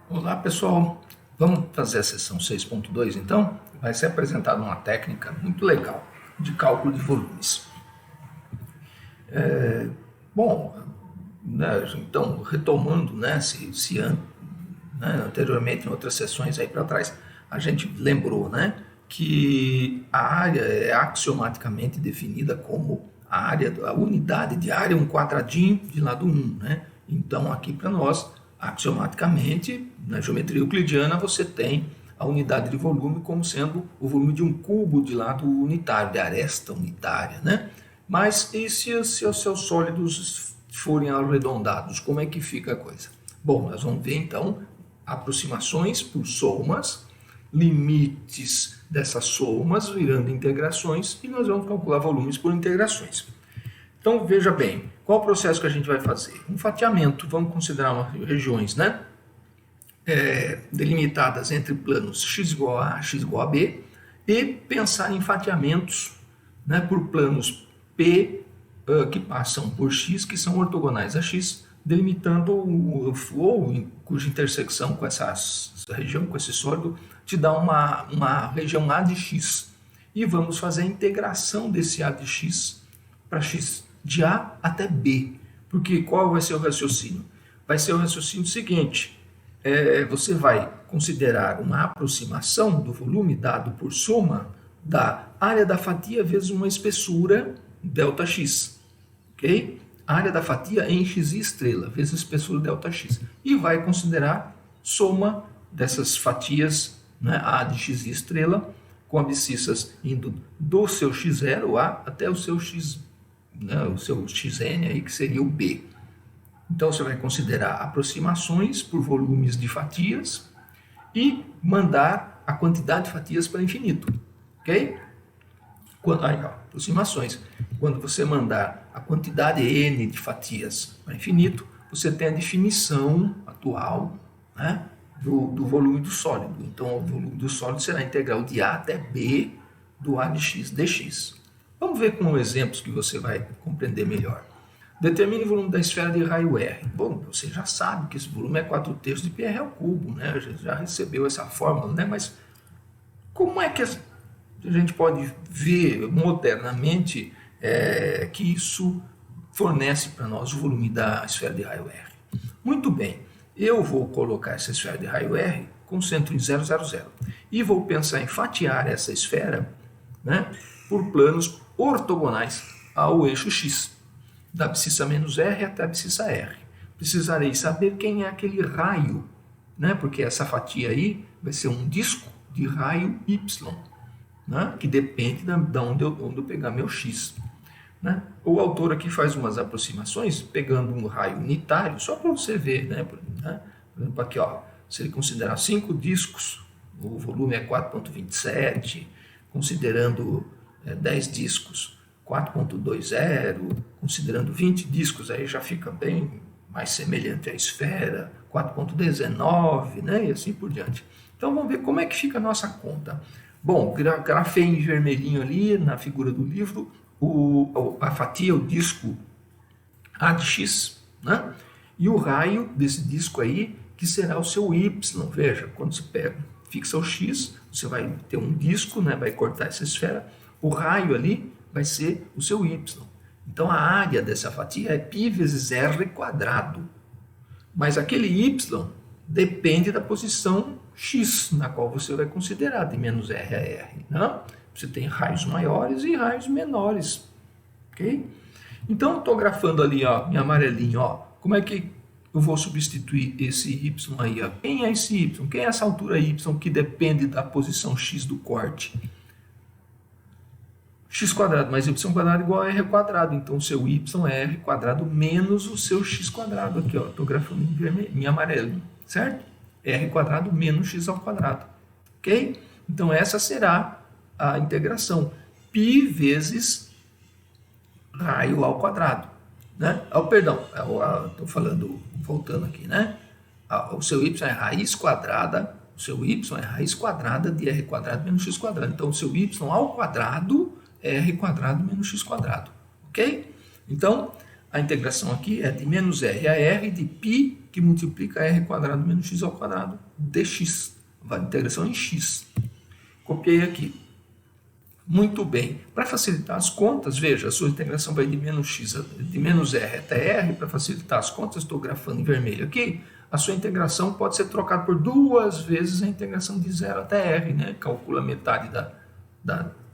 Olá pessoal, vamos fazer a sessão 6.2 então? Vai ser apresentada uma técnica muito legal de cálculo de volumes. Bom, né, então retomando, né, anteriormente em outras sessões aí para trás, a gente lembrou, né, que a área é axiomaticamente definida como a unidade de área, um quadradinho de lado 1, né? Então aqui para nós, axiomaticamente, na geometria euclidiana, você tem a unidade de volume como sendo o volume de um cubo de lado unitário, de aresta unitária, né? Mas e se os seus sólidos forem arredondados, como é que fica a coisa? Bom, nós vamos ver então aproximações por somas, limites dessas somas virando integrações e nós vamos calcular volumes por integrações. Então veja bem, qual o processo que a gente vai fazer? Um fatiamento, vamos considerar regiões, né? Delimitadas entre planos x igual a A, x igual a B, e pensar em fatiamentos, né, por planos P que passam por x, que são ortogonais a x, delimitando o flow cuja intersecção com essa região, com esse sólido, te dá uma região A de x. E vamos fazer a integração desse A de x para x de A até B. Porque qual vai ser o raciocínio? Vai ser o raciocínio seguinte: você vai considerar uma aproximação do volume dado por soma da área da fatia vezes uma espessura ΔX, ok? A área da fatia em x estrela vezes a espessura ΔX. E vai considerar soma dessas fatias, né, A de x estrela, com abscissas indo do seu x0, A, até o seu x, né, o seu xn, aí, que seria o B. Então você vai considerar aproximações por volumes de fatias e mandar a quantidade de fatias para infinito, ok? Aproximações. Quando você mandar a quantidade n de fatias para infinito, você tem a definição atual, né, do volume do sólido. Então o volume do sólido será a integral de A até B do A de x dx. Vamos ver com exemplos que você vai compreender melhor. Determine o volume da esfera de raio R. Bom, você já sabe que esse volume é 4/3 de πr ao cubo, né? A gente já recebeu essa fórmula, né? Mas como é que a gente pode ver modernamente que isso fornece para nós o volume da esfera de raio R? Muito bem, eu vou colocar essa esfera de raio R com centro em 0, 0, 0. E vou pensar em fatiar essa esfera, né, por planos ortogonais ao eixo X, da abscissa menos R até a abscissa R. Precisarei saber quem é aquele raio, né? Porque essa fatia aí vai ser um disco de raio Y, né? Que depende de onde eu pegar meu X. Né? O autor aqui faz umas aproximações, pegando um raio unitário, só para você ver. Né? Por exemplo, aqui, ó, se ele considerar 5 discos, o volume é 4,27, considerando 10 discos, 4,20, considerando 20 discos, aí já fica bem mais semelhante à esfera, 4,19, né? E assim por diante. Então vamos ver como é que fica a nossa conta. Bom, grafei em vermelhinho ali na figura do livro a fatia, o disco A de x, né? E o raio desse disco aí, que será o seu Y. Veja, quando você pega, fixa o x, você vai ter um disco, né? Vai cortar essa esfera, o raio ali vai ser o seu y. Então a área dessa fatia é π vezes r quadrado. Mas aquele y depende da posição x, na qual você vai considerar de menos r a r. Né? Você tem raios maiores e raios menores. Ok? Então estou grafando ali, ó, em amarelinho. Ó, como é que eu vou substituir esse y aí? Ó? Quem é esse y? Quem é essa altura y que depende da posição x do corte? X quadrado mais y quadrado igual a r quadrado. Então, o seu y é r quadrado menos o seu x quadrado. Aqui, ó, estou grafando em vermelho, em amarelo, certo? R quadrado menos x ao quadrado. Ok? Então, essa será a integração. Π vezes raio ao quadrado. Né? Perdão, estou falando, voltando aqui, né? O seu y é raiz quadrada, o seu y é raiz quadrada de r quadrado menos x quadrado. Então, o seu y ao quadrado é r quadrado menos x quadrado, ok? Então, a integração aqui é de menos r a r de π que multiplica r quadrado menos x ao quadrado dx. A integração em x. Copiei aqui. Muito bem. Para facilitar as contas, veja, a sua integração vai de menos x, de menos r até r. Para facilitar as contas, estou grafando em vermelho aqui. A sua integração pode ser trocada por 2 vezes a integração de 0 até r, né? Calcula metade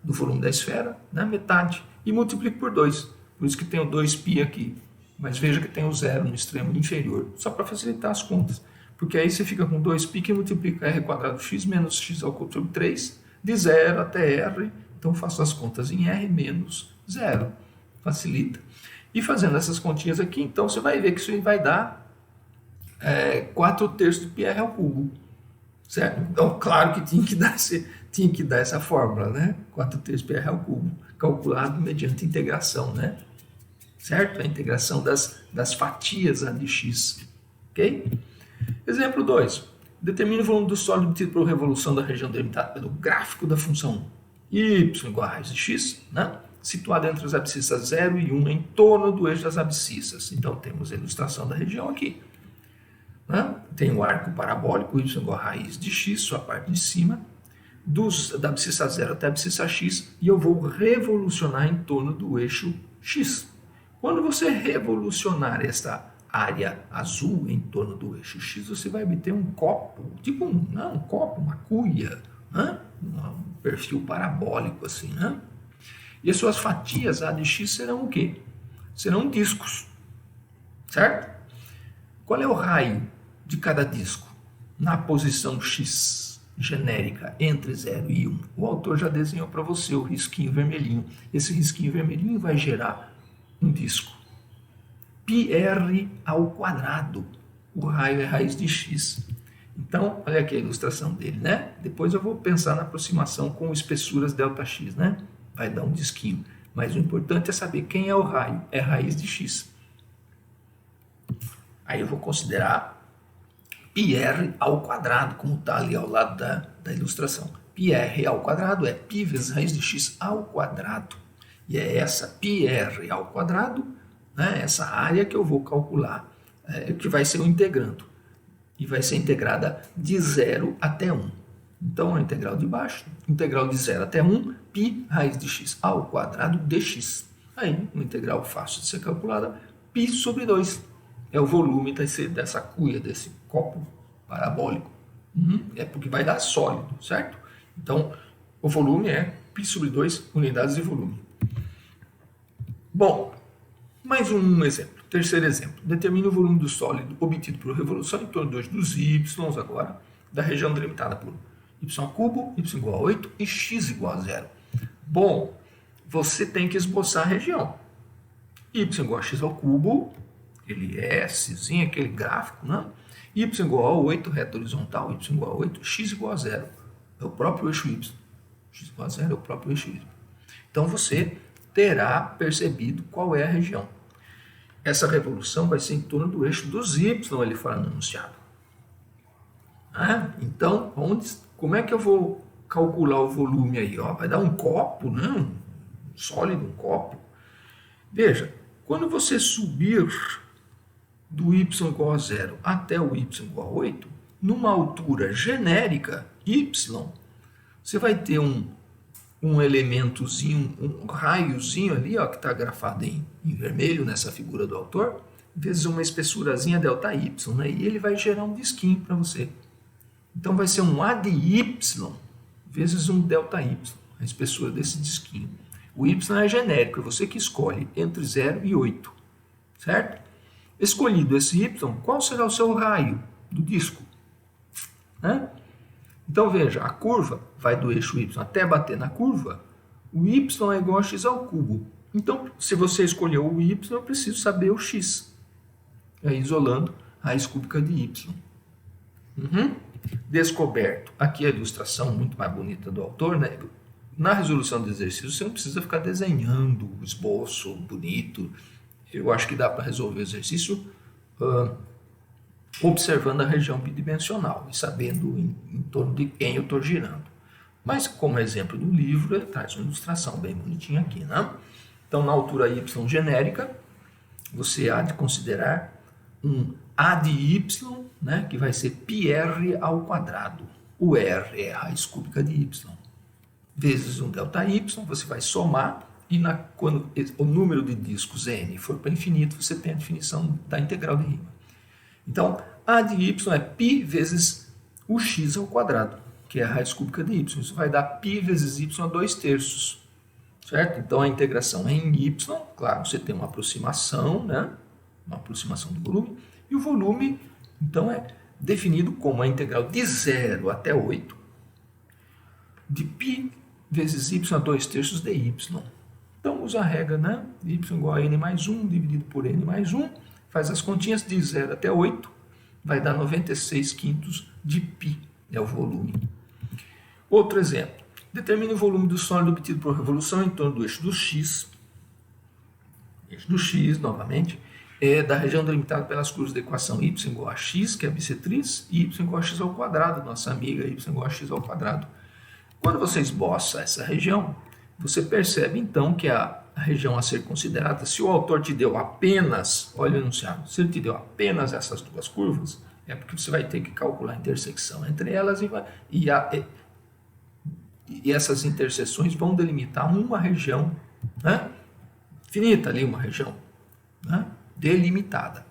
do volume da esfera, né? Metade, e multiplica por 2. Por isso que tem o 2π aqui. Mas veja que tem o 0 no extremo inferior, só para facilitar as contas. Porque aí você fica com 2π que multiplica r quadrado x menos x ao cubo sobre 3, de 0 até r. Então, faço as contas em r menos 0. Facilita. E fazendo essas continhas aqui, então, você vai ver que isso aí vai dar 4/3 de πr ao cubo. Certo? Então, claro que tinha que dar essa fórmula, né? 4/3 πr ao cubo, calculado mediante integração, né? Certo? A integração das fatias de x. Ok? Exemplo 2. Determine o volume do sólido obtido por revolução da região delimitada pelo gráfico da função y igual a raiz de x, né? Situada entre as abscissas 0 e 1 em torno do eixo das abscissas. Então, temos a ilustração da região aqui. Né? Tem o arco parabólico, y igual a raiz de x, sua parte de cima, da abscissa 0 até a abscissa x, e eu vou revolucionar em torno do eixo x. Quando você revolucionar esta área azul em torno do eixo x, você vai obter um copo, tipo um copo, uma cuia, né? Um perfil parabólico assim, né? E as suas fatias A de x serão o quê? Serão discos, certo? Qual é o raio de cada disco na posição x genérica entre 0 e 1? O autor já desenhou para você o risquinho vermelhinho. Esse risquinho vermelhinho vai gerar um disco. πr ao quadrado. O raio é raiz de x. Então, olha aqui a ilustração dele, né? Depois eu vou pensar na aproximação com espessuras ΔX, né? Vai dar um disquinho. Mas o importante é saber quem é o raio. É raiz de x. Aí eu vou considerar πr ao quadrado, como está ali ao lado da ilustração. πr ao quadrado é π vezes raiz de x ao quadrado. E é essa πr ao quadrado, né? Essa área que eu vou calcular, que vai ser o integrando. E vai ser integrada de 0 até 1. Então, a integral de baixo, integral de 0 até 1, π raiz de x ao quadrado dx. Aí, uma integral fácil de ser calculada, π sobre 2. É o volume dessa cuia, desse copo parabólico. É porque vai dar sólido, certo? Então, o volume é π sobre 2 unidades de volume. Bom, mais um exemplo. Terceiro exemplo. Determine o volume do sólido obtido por revolução em torno dos y agora, da região delimitada por y ao cubo, y igual a 8 e x igual a 0. Bom, você tem que esboçar a região. Y igual a x ao cubo, aquele Szinho, aquele gráfico, né? Y igual a 8, reta horizontal, y igual a 8, x igual a 0. É o próprio eixo y. X igual a 0 é o próprio eixo y. Então, você terá percebido qual é a região. Essa revolução vai ser em torno do eixo dos y, ele fala no enunciado. Então, como é que eu vou calcular o volume aí? Vai dar um copo, né? Um sólido, um copo. Veja, quando você subir do y igual a 0 até o y igual a 8, numa altura genérica, y, você vai ter um elementozinho, um raiozinho ali, ó, que está grafado em vermelho nessa figura do autor, vezes uma espessurazinha ΔY, né? E ele vai gerar um disquinho para você. Então vai ser um A de Y vezes um ΔY, a espessura desse disquinho. O Y é genérico, é você que escolhe entre 0 e 8, certo? Escolhido esse Y, qual será o seu raio do disco? Né? Então, veja, a curva vai do eixo y até bater na curva, o y é igual a x ao cubo. Então, se você escolheu o y, eu preciso saber o x. Aí, isolando, raiz cúbica de y. Descoberto. Aqui a ilustração muito mais bonita do autor, né? Na resolução do exercício, você não precisa ficar desenhando o esboço bonito. Eu acho que dá para resolver o exercício observando a região bidimensional e sabendo em torno de quem eu estou girando. Mas, como exemplo do livro, ele traz uma ilustração bem bonitinha aqui, né? Então, na altura y genérica, você há de considerar um A de y, né, que vai ser πr ao quadrado. O r é a raiz cúbica de y, vezes um ΔY, você vai somar, e quando o número de discos n for para infinito, você tem a definição da integral de Riemann. Então, A de y é π vezes o x ao quadrado, que é a raiz cúbica de y. Isso vai dar π vezes y a 2/3. Certo? Então, a integração é em y, claro, você tem uma aproximação, né? Uma aproximação do volume, e o volume, então, é definido como a integral de 0 até 8 de π vezes y a 2/3 de y. Então, usa a regra, né? Y igual a n mais 1 dividido por n mais 1, faz as continhas de 0 até 8, vai dar 96/5 de π, é o volume. Outro exemplo. Determine o volume do sólido obtido por revolução em torno do eixo do x. O eixo do x, novamente, é da região delimitada pelas curvas da equação y igual a x, que é a bissetriz, e y igual a x ao quadrado, nossa amiga y igual a x ao quadrado. Quando você esboça essa região, você percebe então que a região a ser considerada, se o autor te deu apenas, olha o enunciado, se ele te deu apenas essas duas curvas, é porque você vai ter que calcular a intersecção entre elas e essas interseções vão delimitar uma região, né? Finita ali, uma região, né? Delimitada.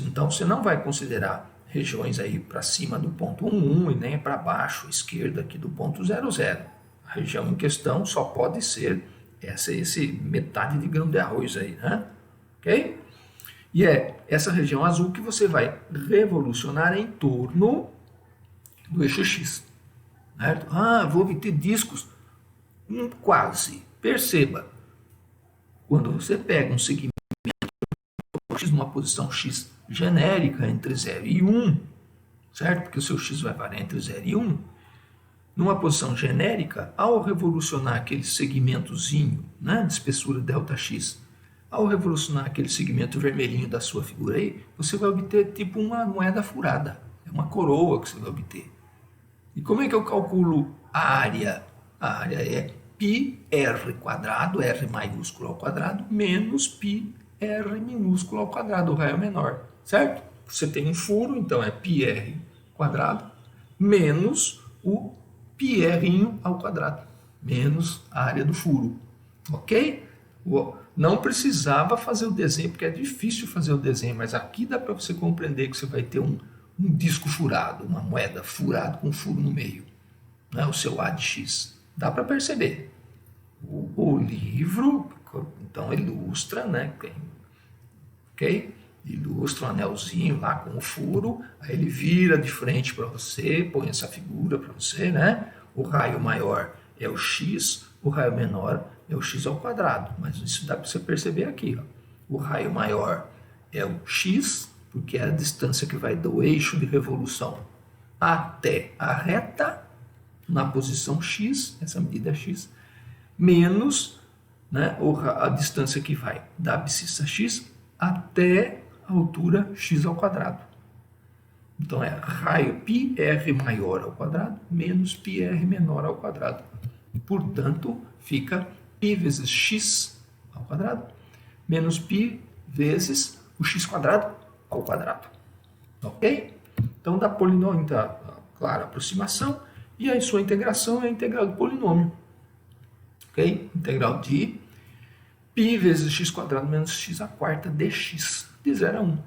Então, você não vai considerar regiões aí para cima do ponto 1, 1 e nem para baixo, esquerda aqui do ponto 0, 0. A região em questão só pode ser esse metade de grão de arroz aí, né? Ok? E é essa região azul que você vai revolucionar em torno do eixo X. Certo? Vou obter discos. Quase. Perceba, quando você pega um segmento X numa posição X genérica entre 0 e 1, certo? Porque o seu X vai variar entre 0 e 1. Numa posição genérica, ao revolucionar aquele segmentozinho, né, de espessura ΔX, ao revolucionar aquele segmento vermelhinho da sua figura aí, você vai obter tipo uma moeda furada. É uma coroa que você vai obter. E como é que eu calculo a área? A área é πr quadrado, r maiúsculo ao quadrado, menos πr minúsculo ao quadrado, o raio menor, certo? Você tem um furo, então é πr quadrado, menos o πr ao quadrado, menos a área do furo, ok? Não precisava fazer o desenho, porque é difícil fazer o desenho, mas aqui dá para você compreender que você vai ter um disco furado, uma moeda furada com um furo no meio, né? O seu A de X. Dá para perceber. O livro, então, ilustra, né? Ok? Ilustra um anelzinho lá com o furo, aí ele vira de frente para você, põe essa figura para você, né? O raio maior é o X, o raio menor é o X ao quadrado, mas isso dá para você perceber aqui, ó. O raio maior é o X, porque é a distância que vai do eixo de revolução até a reta, na posição X, essa medida é X, menos, né, a distância que vai da abscissa X até a altura X ao quadrado. Então é raio πr maior ao quadrado menos πr menor ao quadrado. Portanto, fica π vezes x ao quadrado menos π vezes o x quadrado ao quadrado. Ok? Então, da polinômio, então, claro, aproximação, e a sua integração é a integral do polinômio. Ok? Integral de π vezes x quadrado menos x a quarta dx, de 0 a 1.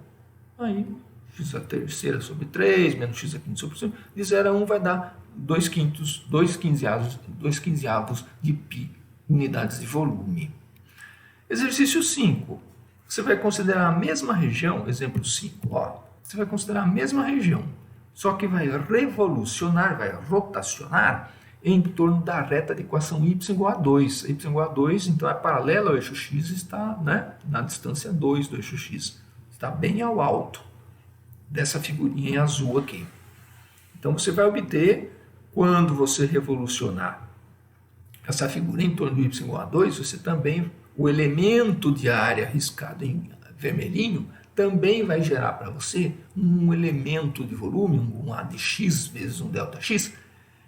Aí, x a terceira sobre 3, menos x a quinta sobre 5, de 0 a 1 vai dar 2 quinzeavos de π, unidades de volume. Exercício 5. Você vai considerar a mesma região, exemplo 5, ó. Você vai considerar a mesma região, só que vai revolucionar, vai rotacionar em torno da reta de equação y igual a 2. Y igual a 2, então é paralela ao eixo x, está, né, na distância 2 do eixo x. Está bem ao alto dessa figurinha em azul aqui. Então você vai obter, quando você revolucionar essa figura em torno do y igual a 2, você também, o elemento de área riscado em vermelhinho, também vai gerar para você um elemento de volume, um A de x vezes um ΔX,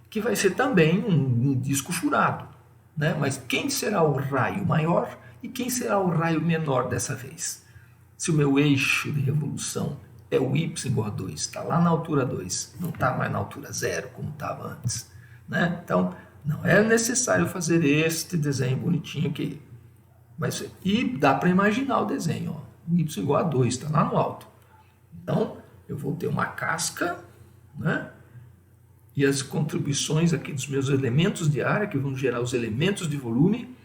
que vai ser também um disco furado, né? Mas quem será o raio maior E quem será o raio menor dessa vez? Se o meu eixo de revolução é o y igual a 2, está lá na altura 2, não está mais na altura 0, como estava antes, né? Então, não é necessário fazer este desenho bonitinho aqui. E dá para imaginar o desenho, ó. Y igual a 2, está lá no alto. Então, eu vou ter uma casca, né? E as contribuições aqui dos meus elementos de área, que vão gerar os elementos de volume,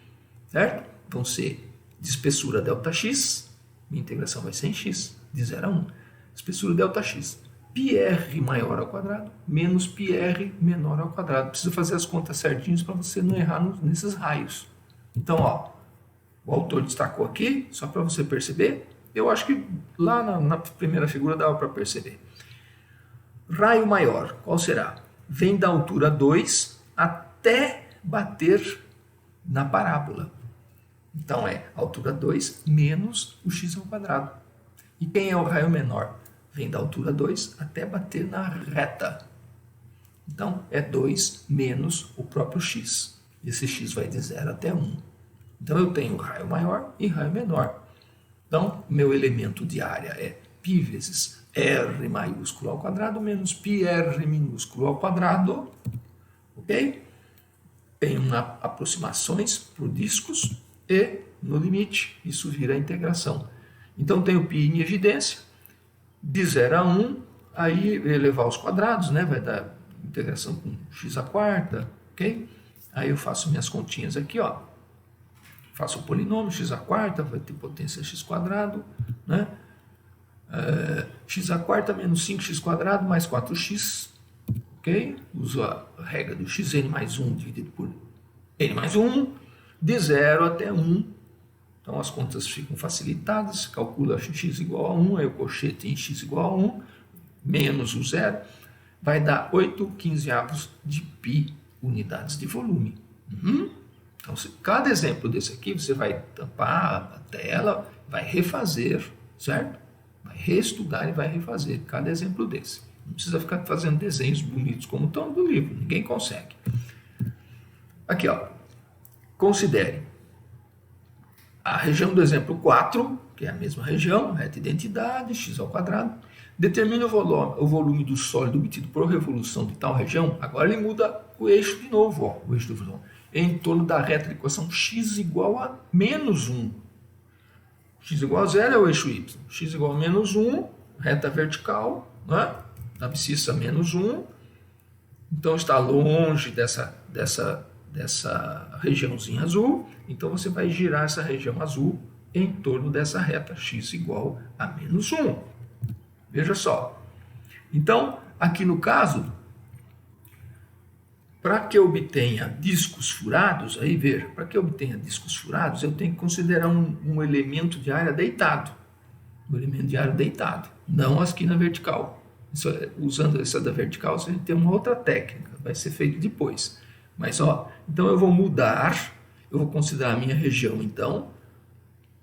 certo? Vão ser de espessura ΔX, minha integração vai ser em x, de 0 a 1. Espessura ΔX, πr maior ao quadrado, menos πr menor ao quadrado. Precisa fazer as contas certinhas para você não errar nesses raios. Então, ó, o autor destacou aqui, só para você perceber. Eu acho que lá na primeira figura dava para perceber. Raio maior, qual será? Vem da altura 2 até bater na parábola. Então é altura 2 menos o x ao quadrado. E quem é o raio menor? Vem da altura 2 até bater na reta. Então é 2 menos o próprio x. Esse x vai de 0 até 1. Então eu tenho raio maior e raio menor. Então meu elemento de área é π vezes r maiúsculo ao quadrado menos πr minúsculo ao quadrado. Ok? Tenho aproximações por discos e, no limite, isso vira a integração. Então tenho π em evidência, de 0 a 1, aí elevar aos quadrados, né? Vai dar integração com x à quarta, ok? Aí eu faço minhas continhas aqui, ó. Faço o polinômio, x à quarta, vai ter potência x quadrado, né? X à quarta menos 5x quadrado mais 4x, ok? Uso a regra do xn mais 1 dividido por n mais 1, de 0 até 1. Então as contas ficam facilitadas, calcula x igual a 1, aí o cochete em x igual a 1, menos o 0, vai dar 8/15 de π unidades de volume. Então, cada exemplo desse aqui, você vai tampar a tela, vai refazer, certo? Vai reestudar e vai refazer cada exemplo desse. Não precisa ficar fazendo desenhos bonitos como estão no livro, ninguém consegue. Aqui, ó. Considere a região do exemplo 4, que é a mesma região, reta identidade, x ao quadrado. Determine o volume do sólido obtido por revolução de tal região. Agora ele muda o eixo de novo, ó, o eixo do volume, em torno da reta de equação x igual a menos 1. X igual a 0 é o eixo y. X igual a menos 1, reta vertical, né? Abscissa menos 1. Então está longe dessa regiãozinha azul. Então você vai girar essa região azul em torno dessa reta x igual a menos 1. Veja só. Então, aqui no caso, para que eu obtenha discos furados, aí veja, para que eu obtenha discos furados, eu tenho que considerar um elemento de área deitado. Um elemento de área deitado, não a esquina vertical. Usando essa da vertical, você tem uma outra técnica, vai ser feito depois. Mas, ó, então eu vou mudar, eu vou considerar a minha região, então,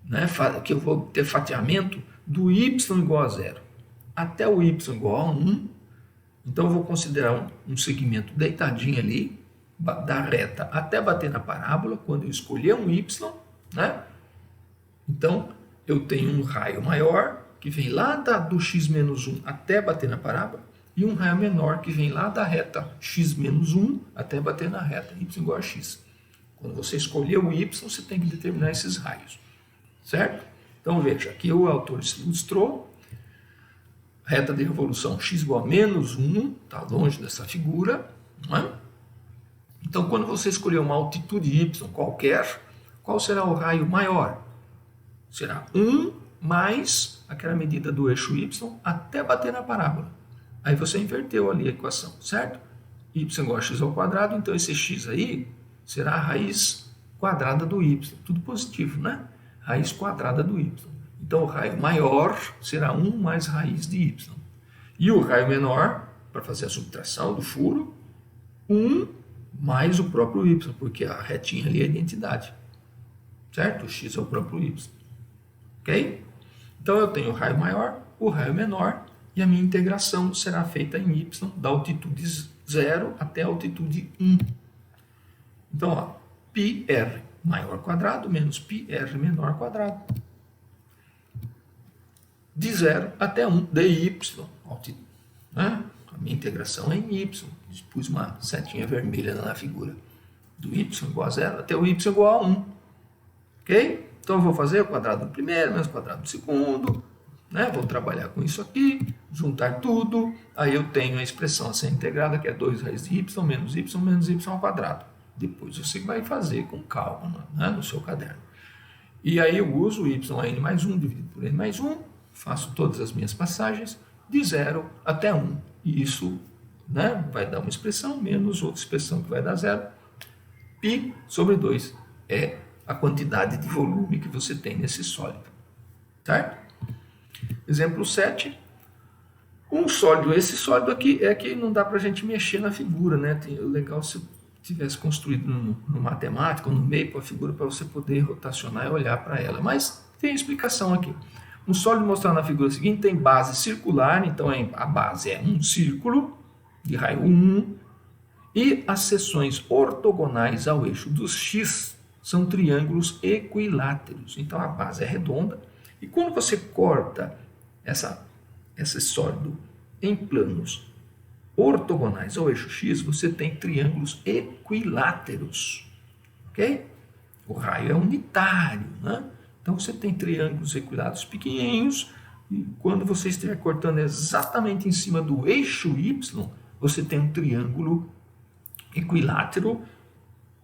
né, que eu vou ter fatiamento do y igual a 0 até o y igual a 1. Então, eu vou considerar um segmento deitadinho ali, da reta até bater na parábola, quando eu escolher um y, né? Então, eu tenho um raio maior, que vem lá do x menos 1 até bater na parábola, e um raio menor, que vem lá da reta x menos 1 até bater na reta y igual a x. Quando você escolher o y, você tem que determinar esses raios, certo? Então, veja, aqui o autor ilustrou, reta de revolução x igual a menos 1, está longe dessa figura, não é? Então, quando você escolher uma altitude y qualquer, qual será o raio maior? Será 1 mais aquela medida do eixo y até bater na parábola. Aí você inverteu ali a equação, certo? Y igual a x ao quadrado, então esse x aí será a raiz quadrada do y. Tudo positivo, né? Raiz quadrada do y. Então o raio maior será 1 mais raiz de y. E o raio menor, para fazer a subtração do furo, 1 mais o próprio y, porque a retinha ali é a identidade. Certo? O x é o próprio y. Ok? Então eu tenho o raio maior, o raio menor, e a minha integração será feita em y da altitude 0 até a altitude 1. Então, ó, πr maior quadrado menos πr menor quadrado. De 0 até 1 dy, né? A minha integração é em y. Pus uma setinha vermelha na figura. Do y igual a 0 até o y igual a 1. Ok? Então eu vou fazer o quadrado do primeiro menos o quadrado do segundo. Né? Vou trabalhar com isso aqui, juntar tudo. Aí eu tenho a expressão a ser integrada, que é 2 raiz de y menos y ao quadrado. Depois você vai fazer com calma, né? No seu caderno. E aí eu uso y a n mais 1 dividido por n mais 1. Faço todas as minhas passagens de 0 até 1. E isso, né, vai dar uma expressão menos outra expressão que vai dar 0. Π sobre 2 é a quantidade de volume que você tem nesse sólido. Certo? Exemplo 7. Um sólido, esse sólido aqui é que não dá para a gente mexer na figura, né? Legal se tivesse construído no matemático, no meio para a figura, para você poder rotacionar e olhar para ela. Mas tem explicação aqui. Um sólido mostrado na figura seguinte tem base circular, então a base é um círculo de raio 1, e as seções ortogonais ao eixo dos x são triângulos equiláteros. Então a base é redonda, e quando você corta esse sólido em planos ortogonais ao eixo x, você tem triângulos equiláteros. Ok? O raio é unitário, né? Então você tem triângulos equiláteros pequenininhos, e quando você estiver cortando exatamente em cima do eixo y, você tem um triângulo equilátero,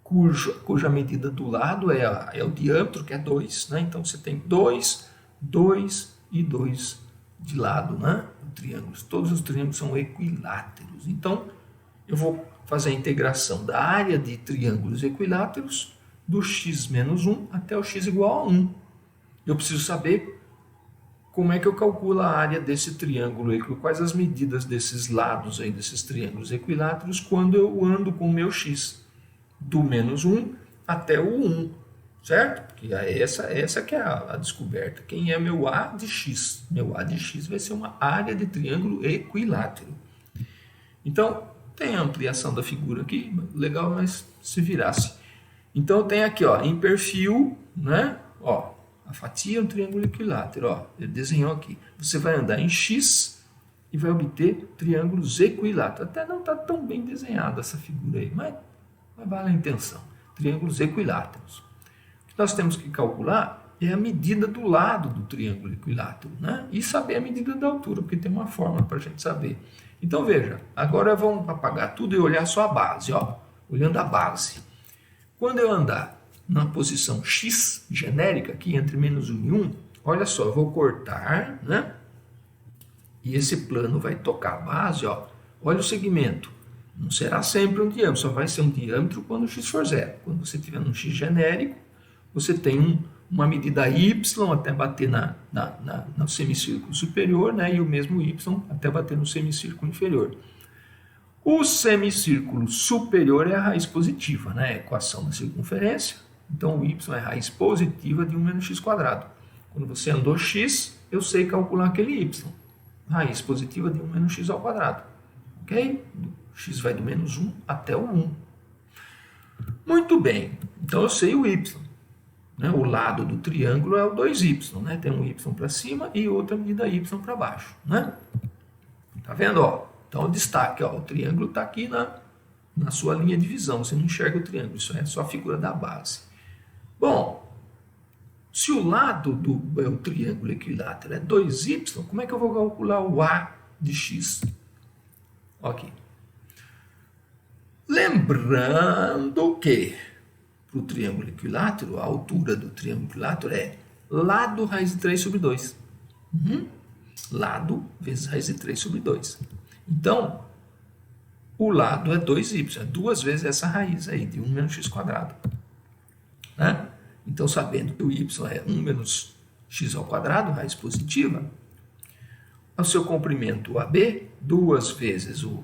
cuja medida do lado é o diâmetro, que é 2, né? Então você tem 2, 2 e 2 de lado, né? Triângulos. Todos os triângulos são equiláteros. Então eu vou fazer a integração da área de triângulos equiláteros do x menos 1 até o x igual a 1. Eu preciso saber como é que eu calculo a área desse triângulo, quais as medidas desses lados aí, desses triângulos equiláteros, quando eu ando com o meu x, do menos 1 até o 1, certo? Porque essa que é a descoberta. Quem é meu A de x? Meu A de x vai ser uma área de triângulo equilátero. Então, tem a ampliação da figura aqui, legal, mas se virasse. Então, tem aqui, ó, em perfil, né? Ó, a fatia é um triângulo equilátero, ó, ele desenhou aqui. Você vai andar em x e vai obter triângulos equiláteros. Até não está tão bem desenhada essa figura aí, mas vale a intenção. Triângulos equiláteros. O que nós temos que calcular é a medida do lado do triângulo equilátero, né? E saber a medida da altura, porque tem uma fórmula para a gente saber. Então, veja, agora vamos apagar tudo e olhar só a base, ó, olhando a base. Quando eu andar na posição x genérica, aqui entre menos 1 e 1, olha só, eu vou cortar, né? E esse plano vai tocar a base, ó. Olha o segmento. Não será sempre um diâmetro, só vai ser um diâmetro quando o x for 0. Quando você tiver um x genérico, você tem uma medida y até bater no semicírculo superior, né? E o mesmo y até bater no semicírculo inferior. O semicírculo superior é a raiz positiva, né? A equação da circunferência. Então, o y é a raiz positiva de 1 menos x quadrado. Quando você andou x, eu sei calcular aquele y. Raiz positiva de 1 menos x ao quadrado. Ok? X vai do menos 1 até o 1. Muito bem. Então, eu sei o y. Né? O lado do triângulo é o 2y. Né? Tem um y para cima e outra medida y para baixo. Né? Tá vendo? Ó? Então, o destaque. Ó, o triângulo está aqui na sua linha de visão. Você não enxerga o triângulo. Isso é só a figura da base. Bom, se o lado do triângulo equilátero é 2y, como é que eu vou calcular o A de x? Ok. Lembrando que para o triângulo equilátero, a altura do triângulo equilátero é lado raiz de 3 sobre 2. Lado vezes raiz de 3 sobre 2. Então, o lado é 2y, é 2 vezes essa raiz aí, de 1 menos x quadrado. Né? Então, sabendo que o y é 1 menos x ao quadrado, raiz positiva, o seu comprimento AB, 2 vezes o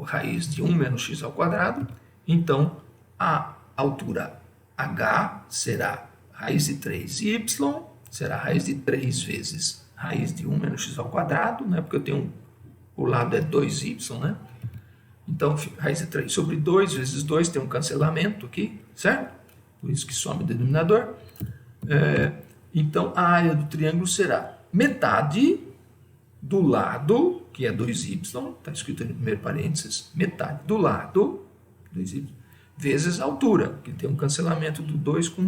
raiz de 1 menos x ao quadrado, então a altura H será raiz de 3y, será raiz de 3 vezes raiz de 1 menos x ao quadrado, né? Porque eu tenho o lado é 2y, né? Então, raiz de 3 sobre 2 vezes 2 tem um cancelamento aqui, certo? por isso que some o denominador. Então, a área do triângulo será metade do lado, que é 2y, está escrito no primeiro parênteses, metade do lado, 2y, vezes a altura, que tem um cancelamento do 2 com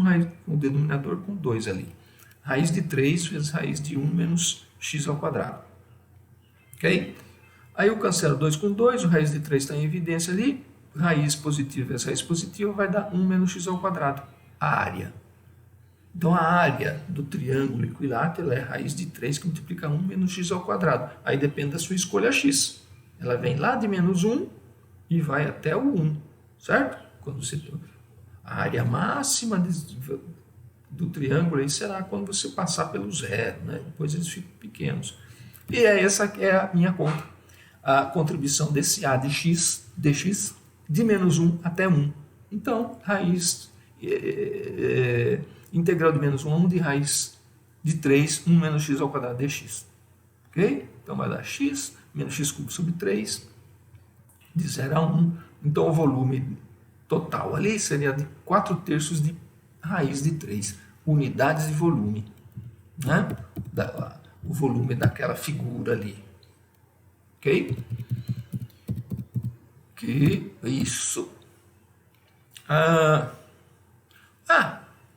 o denominador com 2 ali. Raiz de 3 vezes raiz de 1 menos x ao quadrado. Ok? Aí eu cancelo 2 com 2, o raiz de 3 está em evidência ali, raiz positiva vezes raiz positiva vai dar 1 menos x ao quadrado, a área. Então, a área do triângulo equilátero é raiz de 3 que multiplica 1 menos x ao quadrado. Aí depende da sua escolha x. Ela vem lá de menos 1 e vai até o 1, certo? Quando você, a área máxima do triângulo aí será quando você passar pelo zero, né? Depois eles ficam pequenos. E essa é a minha conta. A contribuição desse a de x, dx, de menos 1 até 1. Então, raiz... integral de menos 1 a 1 de raiz de 3, 1 menos x ao quadrado dx. Ok? Então vai dar x menos x cubo sobre 3, de 0 a 1. Então o volume total ali seria de 4/3 de raiz de 3 unidades de volume. Né? O volume daquela figura ali. Ok? Que isso.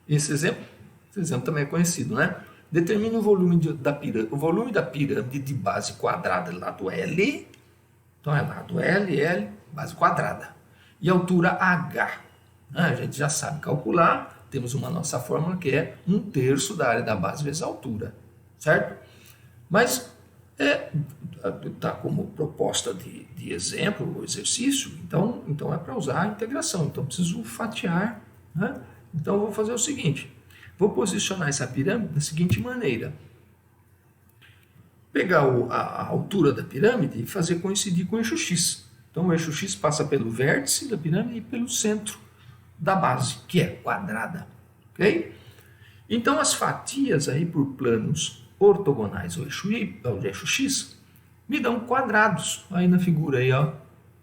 Esse exemplo também é conhecido, né? Determine o volume da pirâmide de base quadrada lado L. Então é lado L, base quadrada. E altura H. A gente já sabe calcular. Temos uma nossa fórmula que é 1/3 da área da base vezes a altura. Certo? Mas está como proposta de exemplo o exercício. Então é para usar a integração. Então preciso fatiar, né? Então, eu vou fazer o seguinte, vou posicionar essa pirâmide da seguinte maneira. Pegar a altura da pirâmide e fazer coincidir com o eixo x. Então, o eixo x passa pelo vértice da pirâmide e pelo centro da base, que é quadrada. Ok? Então, as fatias aí por planos ortogonais ao eixo x me dão quadrados. Aí na figura aí, ó,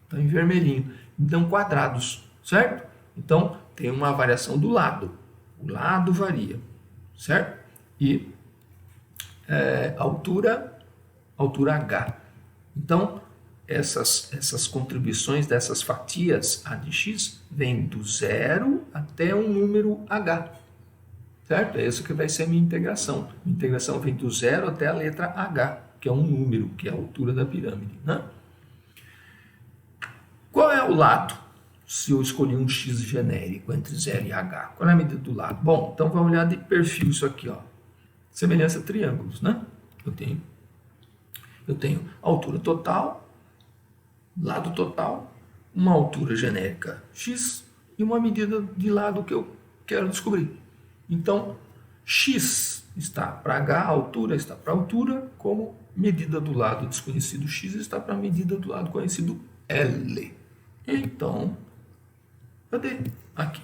tá em vermelhinho. Me dão quadrados, certo? Então, tem uma variação do lado. O lado varia, certo? E altura H. Então, essas contribuições dessas fatias A de x vêm do 0 até um número H. Certo? É isso que vai ser a minha integração. A integração vem do 0 até a letra H, que é um número, que é a altura da pirâmide. Né? Qual é o lado? Se eu escolher um x genérico entre 0 e h, qual é a medida do lado? Bom, então vamos olhar de perfil isso aqui, ó. Semelhança a triângulos, né? Eu tenho altura total, lado total, uma altura genérica x e uma medida de lado que eu quero descobrir. Então, x está para h, a altura está para a altura, como medida do lado desconhecido x está para a medida do lado conhecido L. Então, cadê? Aqui.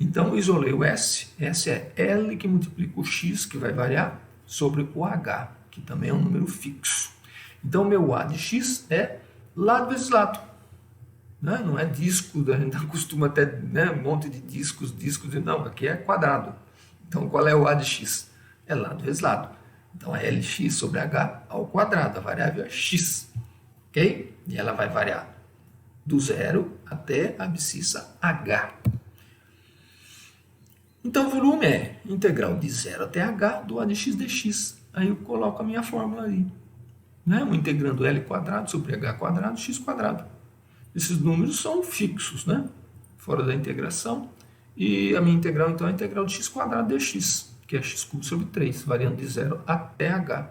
Então, isolei o S. S é L que multiplica o X, que vai variar, sobre o H, que também é um número fixo. Então, meu A de X é lado vezes lado. Né? Não é disco, a gente acostuma até, né, um monte de discos, não, aqui é quadrado. Então, qual é o A de X? É lado vezes lado. Então, é LX sobre H ao quadrado, a variável é X. Ok? E ela vai variar do 0 até a abscissa H. Então, o volume é integral de 0 até H do A de x dx. Aí eu coloco a minha fórmula ali. Né? Integrando L quadrado sobre H quadrado, x quadrado. Esses números são fixos, né? Fora da integração. E a minha integral, então, é a integral de x quadrado dx, que é x cubo sobre 3, variando de 0 até H.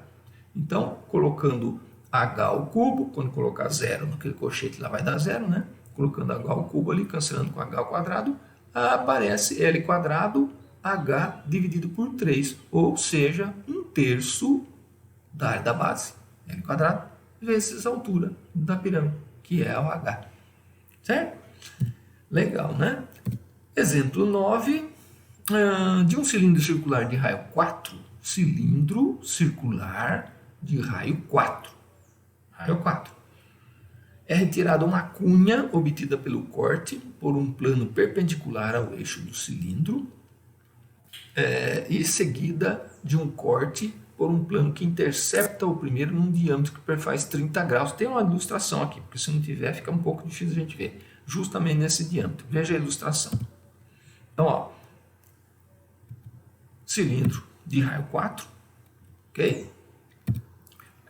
Então, colocando H ao cubo, quando colocar 0 naquele colchete lá vai dar 0, né? Colocando H ao cubo ali, cancelando com H ao quadrado, aparece L quadrado H dividido por 3, ou seja, 1/3 da área da base, L quadrado, vezes a altura da pirâmide, que é o H. Certo? Legal, né? Exemplo 9, de um cilindro circular de raio 4, cilindro circular de raio 4. Raio 4. É retirada uma cunha obtida pelo corte por um plano perpendicular ao eixo do cilindro e seguida de um corte por um plano que intercepta o primeiro num diâmetro que perfaz 30 graus. Tem uma ilustração aqui, porque se não tiver fica um pouco difícil a gente ver. Justamente nesse diâmetro. Veja a ilustração. Então, ó, cilindro de raio 4, ok?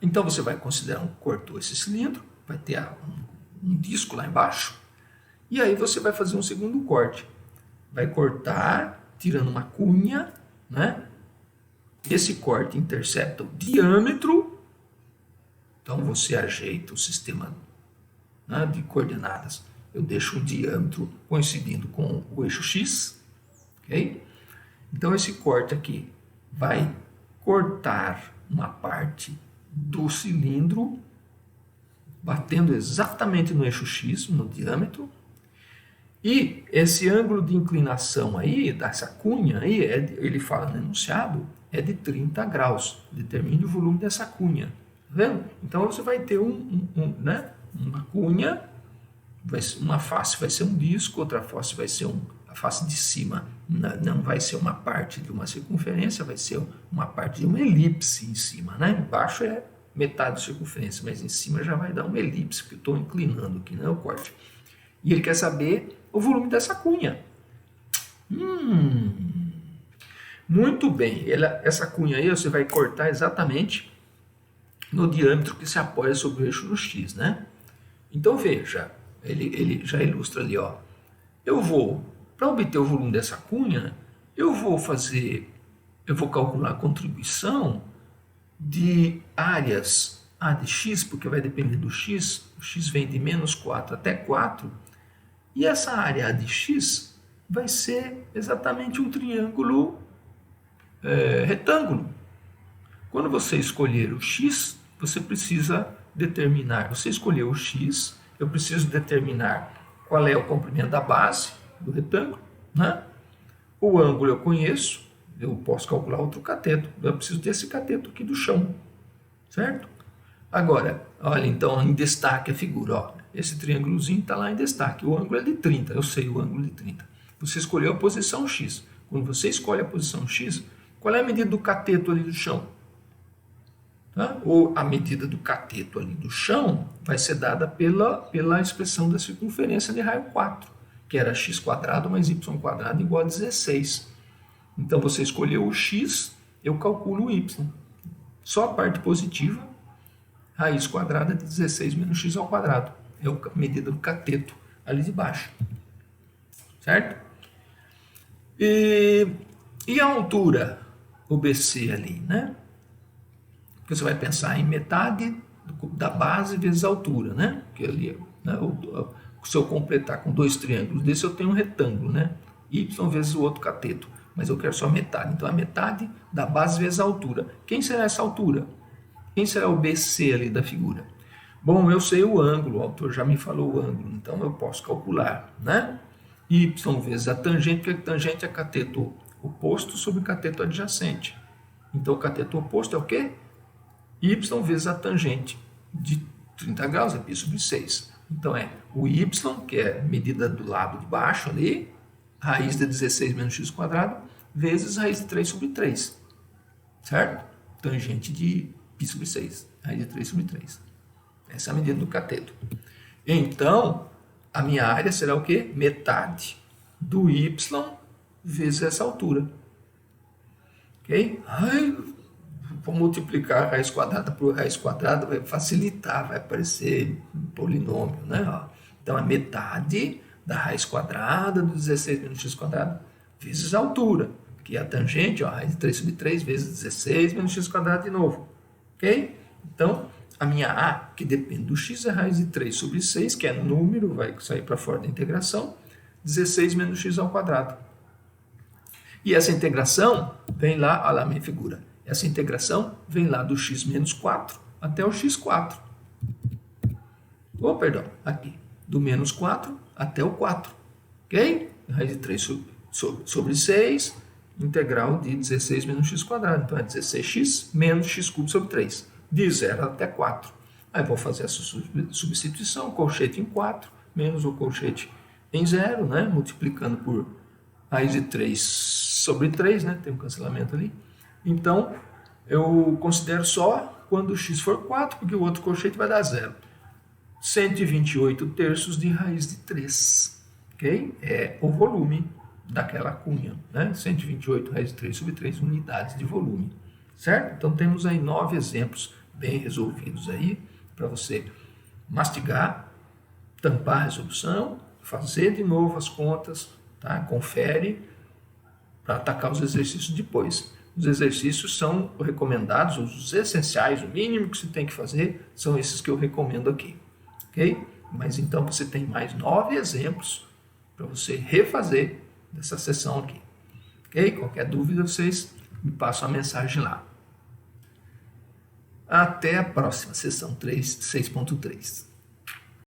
Então você vai considerar cortou esse cilindro, vai ter um disco lá embaixo, e aí você vai fazer um segundo corte. Vai cortar, tirando uma cunha, né? Esse corte intercepta o diâmetro, então você ajeita o sistema, né, de coordenadas. Eu deixo o diâmetro coincidindo com o eixo X, ok? Então esse corte aqui vai cortar uma parte do cilindro, batendo exatamente no eixo X, no diâmetro, e esse ângulo de inclinação aí, dessa cunha aí, ele fala no enunciado, é de 30 graus. Determine o volume dessa cunha. Tá vendo? Então você vai ter né, uma cunha, uma face vai ser um disco, outra face vai ser a face de cima. Não vai ser uma parte de uma circunferência, vai ser uma parte de uma elipse em cima. Né? Embaixo é metade da circunferência, mas em cima já vai dar uma elipse, porque eu estou inclinando aqui, né, o corte. E ele quer saber o volume dessa cunha. Muito bem. Essa cunha aí você vai cortar exatamente no diâmetro que se apoia sobre o eixo do X, né? Então veja, ele já ilustra ali, ó. Para obter o volume dessa cunha, eu vou calcular a contribuição de áreas A de X, porque vai depender do X. O X vem de -4 até 4. E essa área de X vai ser exatamente um triângulo retângulo. Quando você escolher o X, você precisa determinar. Você escolheu o X, eu preciso determinar qual é o comprimento da base do retângulo, né? O ângulo eu conheço, eu posso calcular outro cateto. Eu preciso desse cateto aqui do chão, certo? Agora, olha, então em destaque a figura, ó. Esse triângulozinho está lá em destaque. O ângulo é de 30, eu sei o ângulo de 30. Você escolheu a posição X. Quando você escolhe a posição X, qual é a medida do cateto ali do chão? Tá? Ou a medida do cateto ali do chão vai ser dada pela expressão da circunferência de raio 4, que era x² mais y² igual a 16. Então você escolheu o x, eu calculo o y. Só a parte positiva, raiz quadrada de 16 menos x ao quadrado. É a medida do cateto ali de baixo. Certo? E a altura, o BC ali, né? Porque você vai pensar em metade da base vezes a altura, né? Porque ali, né, se eu completar com dois triângulos desse, eu tenho um retângulo, né? Y vezes o outro cateto. Mas eu quero só metade. Então, a metade da base vezes a altura. Quem será essa altura? Quem será o BC ali da figura? Bom, eu sei o ângulo, o autor já me falou o ângulo, então eu posso calcular, né? Y vezes a tangente, porque a tangente é cateto oposto sobre cateto adjacente. Então, o cateto oposto é o quê? Y vezes a tangente de 30 graus, é π sobre 6. Então, é o Y, que é medida do lado de baixo ali, raiz de 16 menos x², vezes raiz de 3 sobre 3. Certo? Tangente de π sobre 6, raiz de 3 sobre 3. Essa é a medida do cateto. Então, a minha área será o quê? Metade do y vezes essa altura. Ok? Vou multiplicar a raiz quadrada por raiz quadrada, vai facilitar, vai aparecer um polinômio, né? Então, a metade da raiz quadrada do 16 menos x² vezes a altura, que é a tangente, ó, raiz de 3 sobre 3 vezes 16 menos x² de novo. Ok? Então, a minha A, que depende do x, é raiz de 3 sobre 6, que é número, vai sair para fora da integração, 16 menos x². E essa integração vem lá, olha lá a minha figura, essa integração vem lá do x menos 4 até o x4. Perdão, aqui, do menos 4 até o 4. Ok? Raiz de 3 sobre 6, integral de 16 menos x². Então, é 16x menos x³ sobre 3. De 0 até 4. Aí vou fazer essa substituição, colchete em 4, menos o colchete em 0, né? Multiplicando por raiz de 3 sobre 3, né? Tem um cancelamento ali. Então, eu considero só quando o x for 4, porque o outro colchete vai dar 0. 128 terços de raiz de 3, ok? É o volume daquela cunha, né? 128 raiz de 3 sobre 3 unidades de volume, certo? Então, temos aí 9 exemplos bem resolvidos aí, para você mastigar, tampar a resolução, fazer de novo as contas, tá? Confere, para atacar os exercícios depois. Os exercícios são recomendados, os essenciais, o mínimo que você tem que fazer, são esses que eu recomendo aqui. Ok? Mas então você tem mais 9 exemplos para você refazer dessa sessão aqui. Ok? Qualquer dúvida, vocês me passam a mensagem lá. Até a próxima, sessão 6.3.